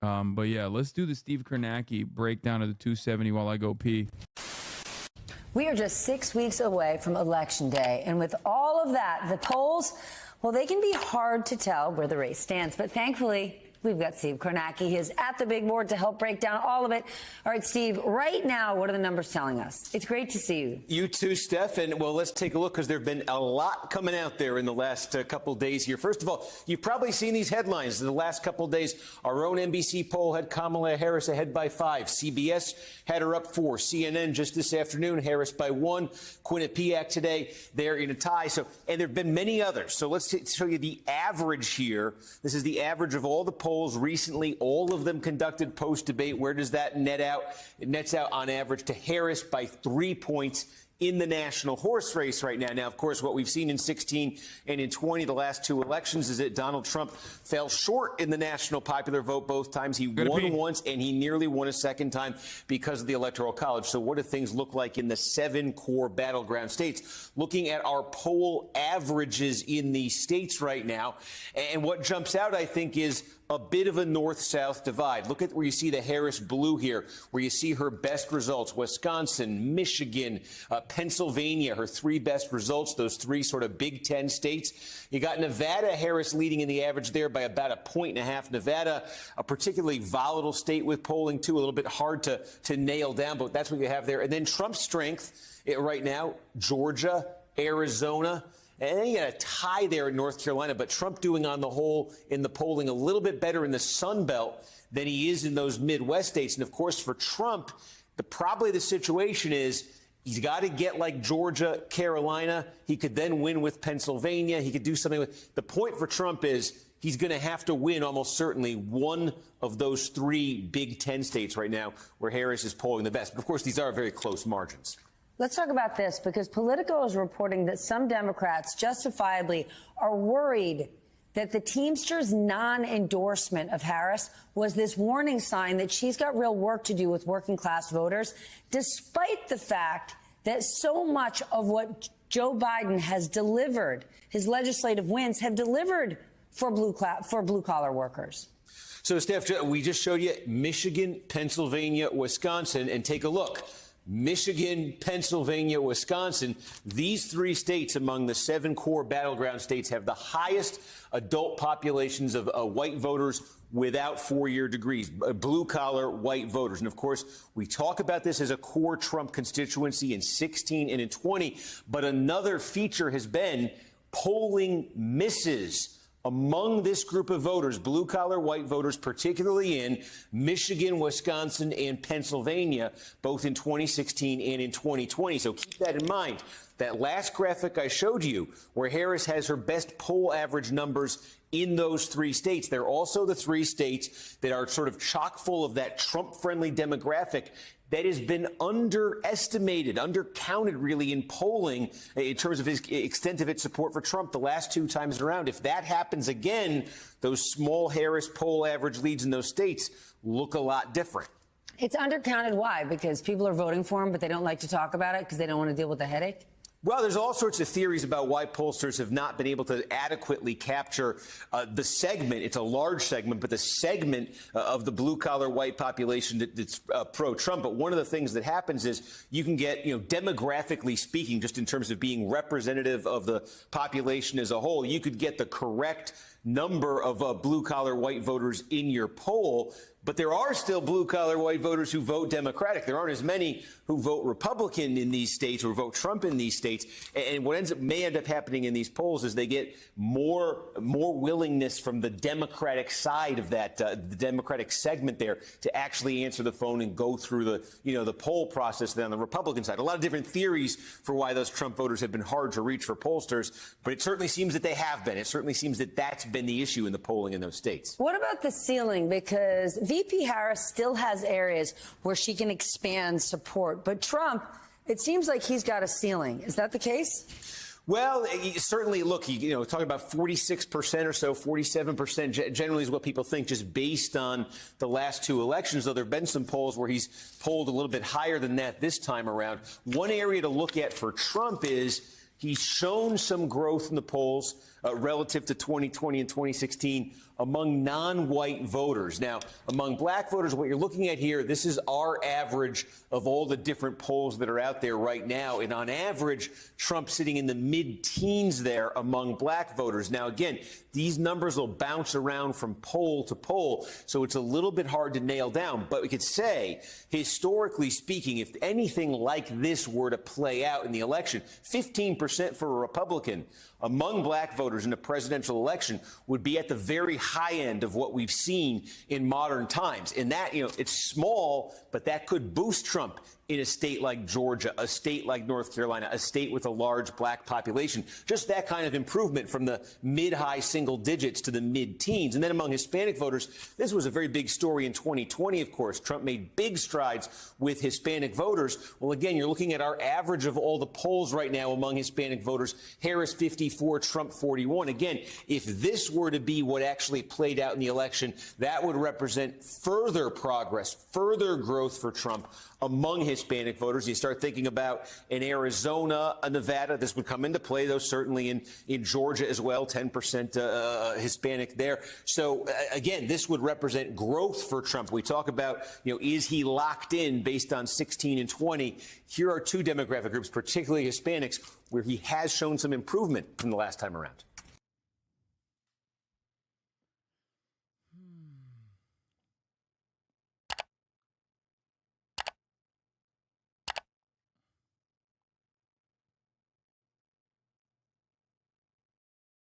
But yeah, let's do the Steve Kornacki breakdown of the 270 while I go pee. We are just 6 weeks away from Election Day. And with all of that, the polls, well, they can be hard to tell where the race stands. But thankfully, we've got Steve Kornacki. He is at the big board to help break down all of it. All right, Steve, right now, what are the numbers telling us? It's great to see you. You too, Steph. And, well, let's take a look because there have been a lot coming out there in the last couple days here. First of all, you've probably seen these headlines in the last couple days. Our own NBC poll had Kamala Harris ahead by 5. CBS had her up 4. CNN just this afternoon, Harris by 1. Quinnipiac today, they're in a tie. So, and there have been many others. So let's show you the average here. This is the average of all the polls recently, all of them conducted post-debate. Where does that net out? It nets out on average to Harris by 3 points in the national horse race right now. Now, of course, what we've seen in 16 and in 20, the last 2 elections, is that Donald Trump fell short in the national popular vote both times. He won once and he nearly won a second time because of the Electoral College. So what do things look like in the 7 core battleground states? Looking at our poll averages in these states right now, and what jumps out, I think, is a bit of a north-south divide. Look at where you see the Harris blue here, where you see her best results. Wisconsin, Michigan, Pennsylvania, her 3 best results, those 3 sort of Big Ten states. You got Nevada, Harris leading in the average there by about 1.5 points. Nevada, a particularly volatile state with polling, too, a little bit hard to nail down, but that's what you have there. And then Trump's strength right now, Georgia, Arizona, and then you got a tie there in North Carolina, but Trump doing on the whole in the polling a little bit better in the Sun Belt than he is in those Midwest states. And, of course, for Trump, probably the situation is he's got to get like Georgia, Carolina. He could then win with Pennsylvania. He could do something with. The point for Trump is he's going to have to win almost certainly one of those 3 Big Ten states right now where Harris is polling the best. But, of course, these are very close margins. Let's talk about this, because Politico is reporting that some Democrats justifiably are worried that the Teamsters' non-endorsement of Harris was this warning sign that she's got real work to do with working-class voters, despite the fact that so much of what Joe Biden has delivered, his legislative wins, have delivered for blue-collar workers. So, Steph, we just showed you Michigan, Pennsylvania, Wisconsin, and take a look. Michigan, Pennsylvania, Wisconsin, these 3 states among the 7 core battleground states have the highest adult populations of white voters without 4-year degrees, blue-collar white voters. And, of course, we talk about this as a core Trump constituency in 16 and in 20, but another feature has been polling misses among this group of voters, blue-collar white voters, particularly in Michigan, Wisconsin, and Pennsylvania, both in 2016 and in 2020. So keep that in mind. That last graphic I showed you, where Harris has her best poll average numbers in those 3 states, they're also the 3 states that are sort of chock full of that Trump-friendly demographic that has been underestimated, undercounted, really, in polling in terms of his extent of its support for Trump the last 2 times around. If that happens again, those small Harris poll average leads in those states look a lot different. It's undercounted. Why? Because people are voting for him, but they don't like to talk about it because they don't want to deal with the headache? Well, there's all sorts of theories about why pollsters have not been able to adequately capture the segment. It's a large segment, but the segment of the blue-collar white population that's pro-Trump. But one of the things that happens is you can get, demographically speaking, just in terms of being representative of the population as a whole, you could get the correct number of blue-collar white voters in your poll. But there are still blue-collar white voters who vote Democratic. There aren't as many who vote Republican in these states or vote Trump in these states. And what may end up happening in these polls is they get more willingness from the Democratic side of that, the Democratic segment there, to actually answer the phone and go through the poll process than on the Republican side. A lot of different theories for why those Trump voters have been hard to reach for pollsters, but it certainly seems that they have been. It certainly seems that that's been the issue in the polling in those states. What about the ceiling? Because VP Harris still has areas where she can expand support. But Trump, it seems like he's got a ceiling. Is that the case? Well, certainly, look, talking about 46% or so, 47% generally is what people think just based on the last 2 elections, though there have been some polls where he's polled a little bit higher than that this time around. One area to look at for Trump is he's shown some growth in the polls relative to 2020 and 2016 among non-white voters. Now, among black voters, what you're looking at here, this is our average of all the different polls that are out there right now. And on average, Trump sitting in the mid-teens there among black voters. Now, again, these numbers will bounce around from poll to poll, so it's a little bit hard to nail down. But we could say, historically speaking, if anything like this were to play out in the election, 15% for a Republican among black voters in a presidential election would be at the very high end of what we've seen in modern times. And that, it's small, but that could boost Trump in a state like Georgia, a state like North Carolina, a state with a large black population. Just that kind of improvement from the mid-high single digits to the mid-teens. And then among Hispanic voters, this was a very big story in 2020, of course. Trump made big strides with Hispanic voters. Well, again, you're looking at our average of all the polls right now among Hispanic voters. Harris 54, Trump 41. Again, if this were to be what actually played out in the election, that would represent further progress, further growth for Trump among Hispanic voters. You start thinking about in Arizona, Nevada, this would come into play, though, certainly in Georgia as well, 10% Hispanic there. So, again, this would represent growth for Trump. We talk about, is he locked in based on 16 and 20? Here are two demographic groups, particularly Hispanics, where he has shown some improvement from the last time around.